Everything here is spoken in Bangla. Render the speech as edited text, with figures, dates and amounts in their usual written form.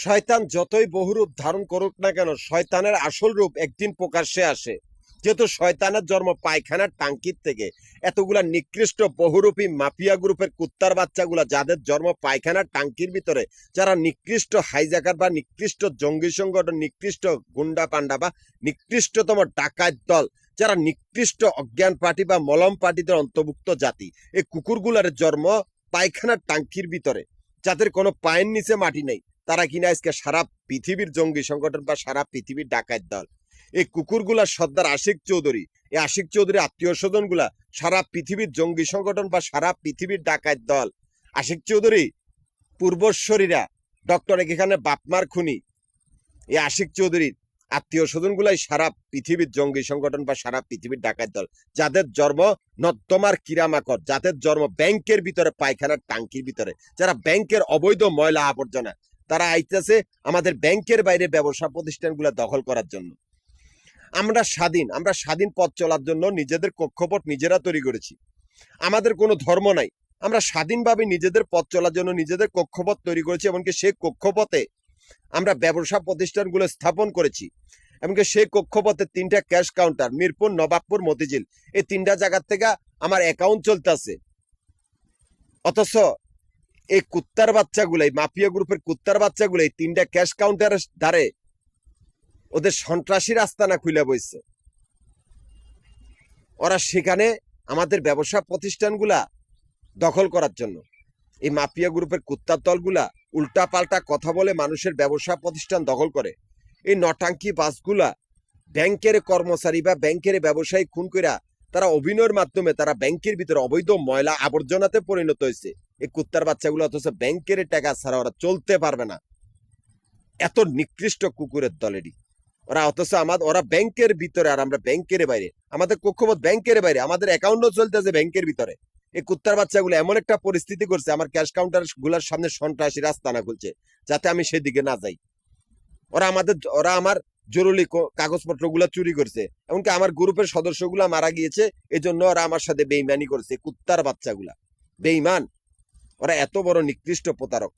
শয়তান যতই বহুরূপ ধারণ করুক না কেন, শয়তানের আসল রূপ একদিন প্রকাশ্যে আসে। যেহেতু শয়তানের জন্ম পায়খানার টাঙ্কির থেকে, এতগুলা নিকৃষ্ট বহুরূপী মাফিয়া গ্রুপের কুত্তার বাচ্চাগুলা যাদের জন্ম পায়খানার টাঙ্কির ভিতরে, যারা নিকৃষ্ট হাইজাকার বা নিকৃষ্ট জঙ্গি সংগঠন, নিকৃষ্ট গুন্ডা পান্ডা বা নিকৃষ্টতম ডাকাত দল, যারা নিকৃষ্ট অজ্ঞান পার্টি বা মলম পার্টিদের অন্তর্ভুক্ত জাতি, এই কুকুরগুলার জন্ম পায়খানার টাঙ্কির ভিতরে, যাদের কোনো পায়ের নিচে মাটি নেই, তারা কিনা আজকে সারা পৃথিবীর জঙ্গি সংগঠন বা সারা পৃথিবীর ডাকাত দল। এই কুকুরগুলা সর্দার আশিক চৌধুরী, এই আশিক চৌধুরী আত্মীয় স্বজন গুলা সারা পৃথিবীর জঙ্গি সংগঠন বা সারা পৃথিবীর ডাকাত দল। আশিক চৌধুরী পূর্বশ্বরীরা ডক্টর এখানে বাপমার খুনি, এই আশিক চৌধুরীর আত্মীয় স্বজন গুলাই সারা পৃথিবীর জঙ্গি সংগঠন বা সারা পৃথিবীর ডাকাত দল, যাদের জন্ম নর্দমার কিরামাকড়, যাদের জন্ম ব্যাংকের ভিতরে পায়খানার টাঙ্কির ভিতরে, যারা ব্যাংকের অবৈধ ময়লা আবর্জনা, তারা আইতেছে আমাদের ব্যাংকের বাইরে ব্যবসা প্রতিষ্ঠানগুলো দখল করার জন্য। আমরা স্বাধীন পথ চলার জন্য নিজেদের কক্ষপথ নিজেরা তৈরি করেছি। আমাদের কোনো ধর্ম নাই, আমরা স্বাধীনভাবে নিজেদের পথ চলার জন্য নিজেদের কক্ষপথ তৈরি করেছি। এমনকি সেই কক্ষপথে আমরা ব্যবসা প্রতিষ্ঠানগুলো স্থাপন করেছি। এমনকি সেই কক্ষপথে 3টা ক্যাশ কাউন্টার, মিরপুর, নবাবপুর, মতিঝিল, এই 3টা জায়গার থেকে আমার অ্যাকাউন্ট চলতেছে। অথচ এই কুত্তার বাচ্চাগুলো, মাফিয়া গ্রুপের কুত্তার বাচ্চাগুলো 3টা ক্যাশ কাউন্টারের ধারে ওদের সন্ত্রাসীর আস্তানা খুলে বইছে। ওরা সেখানে আমাদের ব্যবসা প্রতিষ্ঠানগুলা দখল করার জন্য, এই মাফিয়া গ্রুপের কুত্তার দলগুলা উল্টা পাল্টা কথা বলে মানুষের ব্যবসা প্রতিষ্ঠান দখল করে। এই নটাঙ্কি বাসগুলা ব্যাংকের কর্মচারী বা ব্যাংকের ব্যবসায়ী খুন কইরা তারা অভিনয়ের মাধ্যমে তারা ব্যাংকের ভিতরে অবৈধ ময়লা আবর্জনাতে পরিণত হয়েছে। এই কুত্তার বাচ্চাগুলো অথচ ব্যাংকের টাকা ছাড়া ওরা চলতে পারবে না। এত নিকৃষ্ট কুকুরের দলেরই ওরা, অথচ ওরা ব্যাংকের ভিতরে আর আমরা ব্যাংকের বাইরে, আমাদের কক্ষপথ ব্যাংকের বাইরে, আমাদের অ্যাকাউন্টও চলতেছে ব্যাংকের ভিতরে। এই কুত্তার বাচ্চাগুলো এমন একটা পরিস্থিতি করছে, আমার ক্যাশ কাউন্টার গুলার সামনে সন্ত্রাসী রাস্তানা খুলছে যাতে আমি সেদিকে না যাই। ওরা আমার জরুরি কাগজপত্র গুলা চুরি করছে, এমনকি আমার গ্রুপের সদস্যগুলা মারা গিয়েছে, এই জন্য ওরা আমার সাথে বেইমানি করছে। কুত্তার বাচ্চাগুলা বেইমান, ওরা এত বড় নিকৃষ্ট প্রতারক।